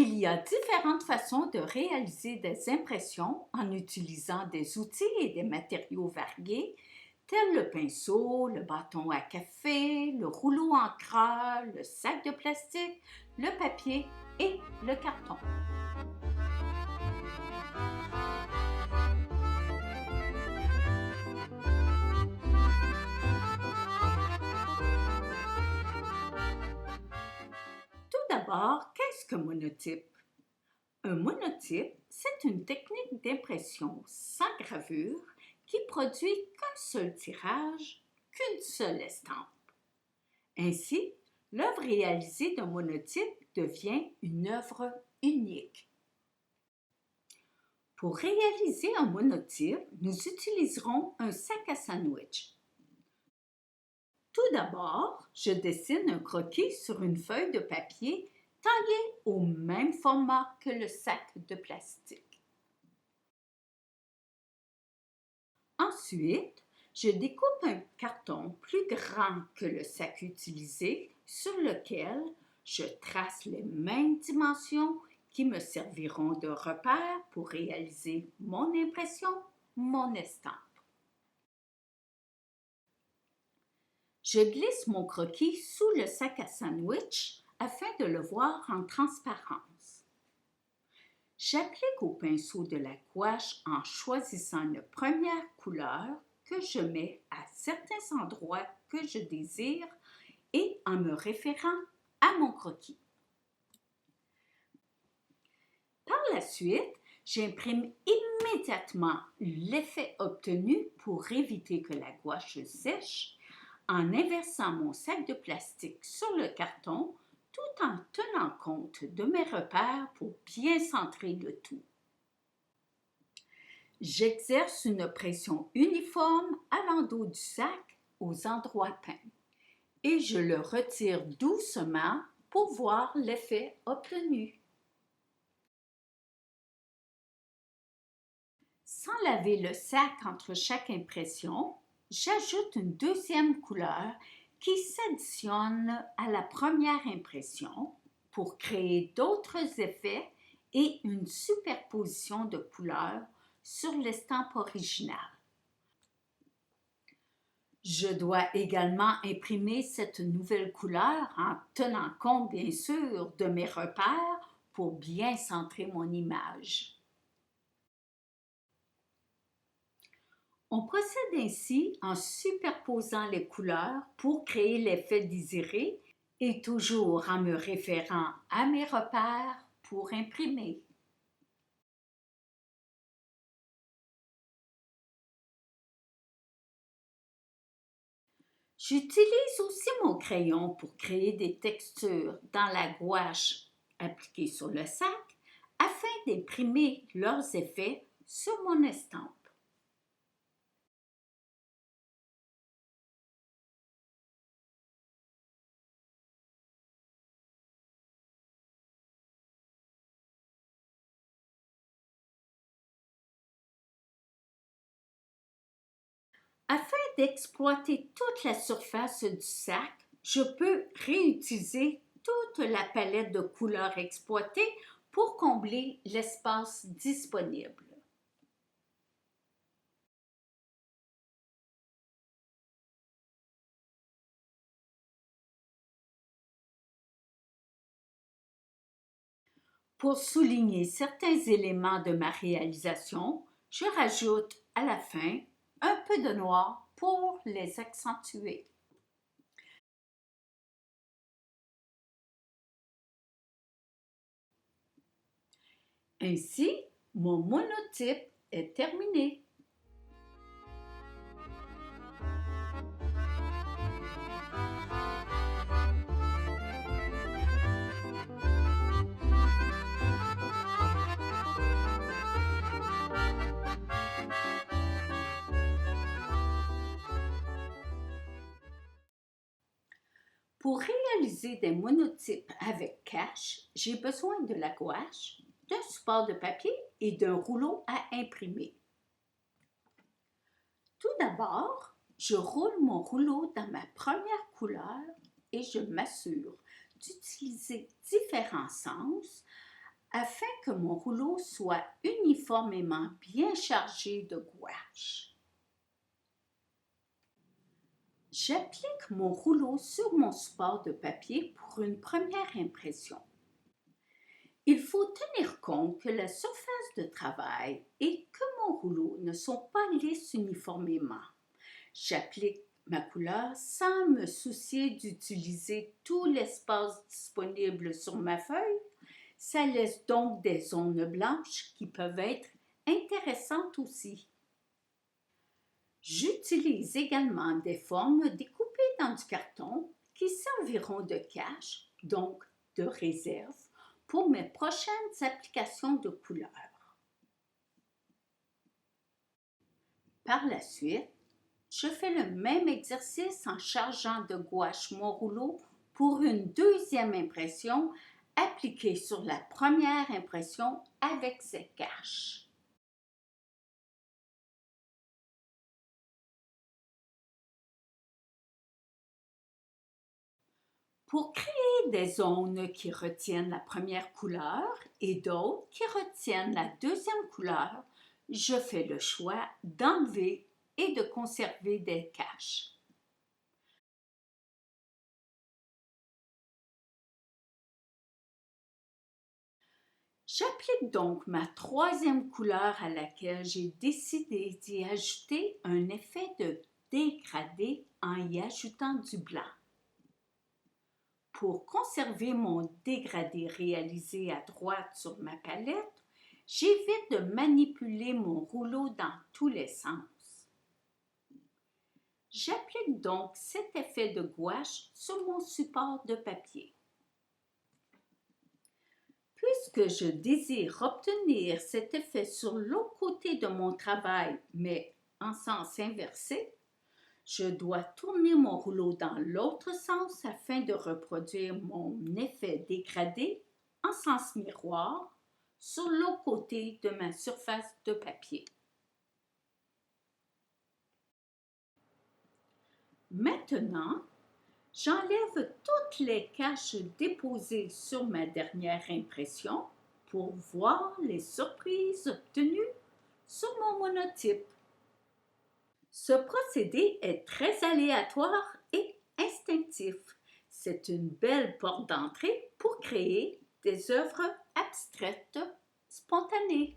Il y a différentes façons de réaliser des impressions en utilisant des outils et des matériaux variés, tels le pinceau, le bâton à café, le rouleau encreur, le sac de plastique, le papier et le carton. Tout d'abord, qu'est-ce qu'un monotype? Un monotype, c'est une technique d'impression sans gravure qui produit qu'un seul tirage, qu'une seule estampe. Ainsi, l'œuvre réalisée d'un monotype devient une œuvre unique. Pour réaliser un monotype, nous utiliserons un sac à sandwich. Tout d'abord, je dessine un croquis sur une feuille de papier taillée au même format que le sac de plastique. Ensuite, je découpe un carton plus grand que le sac utilisé sur lequel je trace les mêmes dimensions qui me serviront de repère pour réaliser mon impression, mon estampe. Je glisse mon croquis sous le sac à sandwich afin de le voir en transparence. J'applique au pinceau de la gouache en choisissant une première couleur que je mets à certains endroits que je désire et en me référant à mon croquis. Par la suite, j'imprime immédiatement l'effet obtenu pour éviter que la gouache sèche en inversant mon sac de plastique sur le carton tout en tenant compte de mes repères pour bien centrer le tout. J'exerce une pression uniforme à l'endos du sac aux endroits peints et je le retire doucement pour voir l'effet obtenu. Sans laver le sac entre chaque impression, j'ajoute une deuxième couleur qui s'additionne à la première impression pour créer d'autres effets et une superposition de couleurs sur l'estampe originale. Je dois également imprimer cette nouvelle couleur en tenant compte, bien sûr, de mes repères pour bien centrer mon image. On procède ainsi en superposant les couleurs pour créer l'effet désiré et toujours en me référant à mes repères pour imprimer. J'utilise aussi mon crayon pour créer des textures dans la gouache appliquée sur le sac afin d'imprimer leurs effets sur mon estampe. Afin d'exploiter toute la surface du sac, je peux réutiliser toute la palette de couleurs exploitée pour combler l'espace disponible. Pour souligner certains éléments de ma réalisation, je rajoute à la fin un peu de noir pour les accentuer. Ainsi, mon monotype est terminé. Pour réaliser des monotypes avec cache, j'ai besoin de la gouache, d'un support de papier et d'un rouleau à imprimer. Tout d'abord, je roule mon rouleau dans ma première couleur et je m'assure d'utiliser différents sens afin que mon rouleau soit uniformément bien chargé de gouache. J'applique mon rouleau sur mon support de papier pour une première impression. Il faut tenir compte que la surface de travail et que mon rouleau ne sont pas lisses uniformément. J'applique ma couleur sans me soucier d'utiliser tout l'espace disponible sur ma feuille. Ça laisse donc des zones blanches qui peuvent être intéressantes aussi. J'utilise également des formes découpées dans du carton qui serviront de cache, donc de réserve, pour mes prochaines applications de couleurs. Par la suite, je fais le même exercice en chargeant de gouache mon rouleau pour une deuxième impression appliquée sur la première impression avec cette cache. Pour créer des zones qui retiennent la première couleur et d'autres qui retiennent la deuxième couleur, je fais le choix d'enlever et de conserver des caches. J'applique donc ma troisième couleur à laquelle j'ai décidé d'y ajouter un effet de dégradé en y ajoutant du blanc. Pour conserver mon dégradé réalisé à droite sur ma palette, j'évite de manipuler mon rouleau dans tous les sens. J'applique donc cet effet de gouache sur mon support de papier. Puisque je désire obtenir cet effet sur l'autre côté de mon travail, mais en sens inversé, je dois tourner mon rouleau dans l'autre sens afin de reproduire mon effet dégradé en sens miroir sur l'autre côté de ma surface de papier. Maintenant, j'enlève toutes les caches déposées sur ma dernière impression pour voir les surprises obtenues sur mon monotype. Ce procédé est très aléatoire et instinctif. C'est une belle porte d'entrée pour créer des œuvres abstraites spontanées.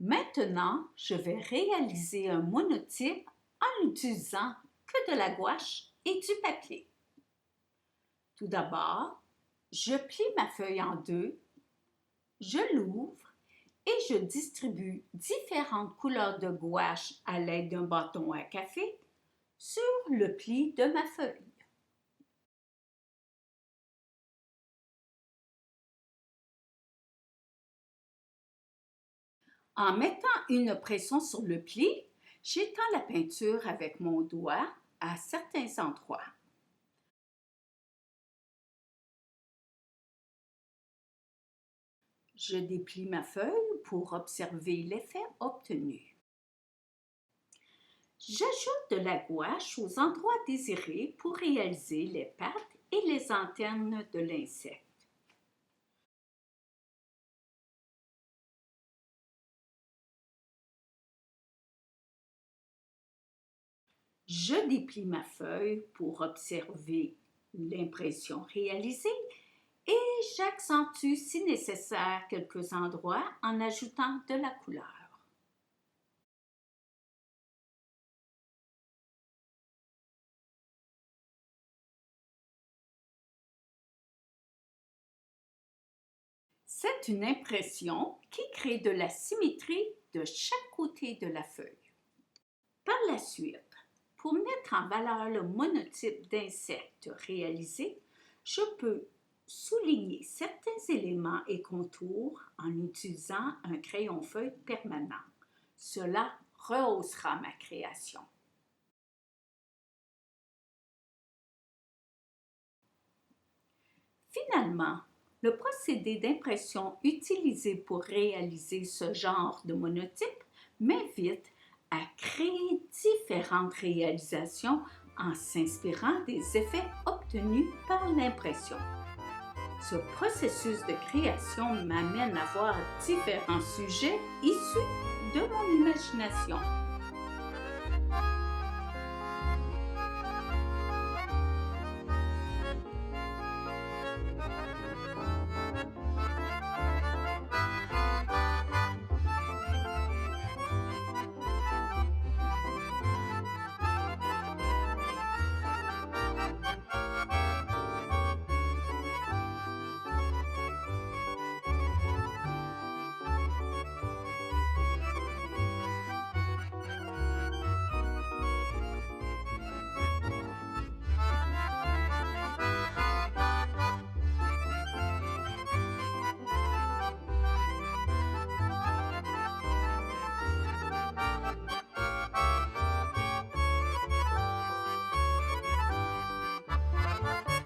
Maintenant, je vais réaliser un monotype en n'utilisant que de la gouache et du papier. Tout d'abord, je plie ma feuille en deux, je l'ouvre et je distribue différentes couleurs de gouache à l'aide d'un bâton à café sur le pli de ma feuille. En mettant une pression sur le pli, j'étends la peinture avec mon doigt à certains endroits. Je déplie ma feuille pour observer l'effet obtenu. J'ajoute de la gouache aux endroits désirés pour réaliser les pattes et les antennes de l'insecte. Je déplie ma feuille pour observer l'impression réalisée et j'accentue si nécessaire quelques endroits en ajoutant de la couleur. C'est une impression qui crée de la symétrie de chaque côté de la feuille. Par la suite, pour mettre en valeur le monotype d'insecte réalisé, je peux souligner certains éléments et contours en utilisant un crayon feuille permanent. Cela rehaussera ma création. Finalement, le procédé d'impression utilisé pour réaliser ce genre de monotype m'invite à créer différentes réalisations en s'inspirant des effets obtenus par l'impression. Ce processus de création m'amène à voir différents sujets issus de mon imagination.